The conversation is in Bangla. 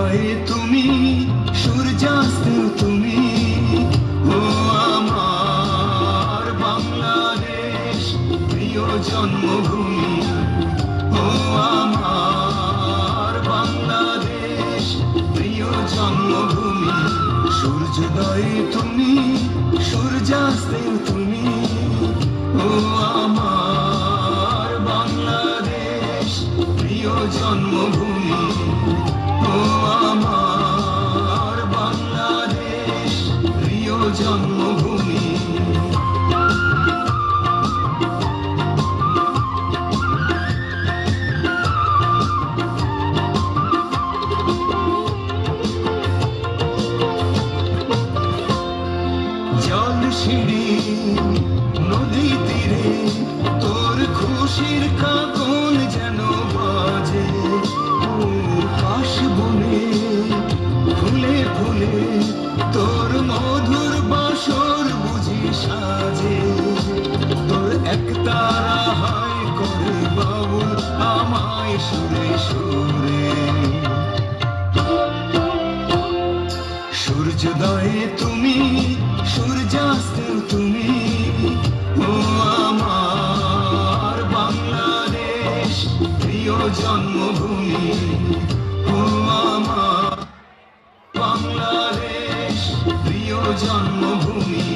সূর্যোদয়ে তুমি, সূর্যাস্তেও তুমি। ও আমার বাংলাদেশ, প্রিয় জন্মভূমি। ও আমার বাংলাদেশ, প্রিয় জন্মভূমি। সূর্যোদয়ে তুমি, সূর্যাস্তেও তুমি। ও আমার বাংলাদেশ, প্রিয় জন্মভূমি। ও আমার বাংলাদেশ, প্রিয় জন্মভূমি। জল সিঁড়ি নদী তীরে তোর খুশির কাঁদন যেন বাজে। ও কাশ বনে ফুলে ফুলে তোর মধুর বাসর বুঝি সাজে। তোর একতারা হায় করে বাউল আমায় সুরে সুরে। সূর্যোদয়ে তুমি, সূর্যাস্তেও তুমি। ও আমার বাংলাদেশ, প্রিয় জন্মভূমি। ও আমার বাংলাদেশ, প্রিয় জন্মভূমি।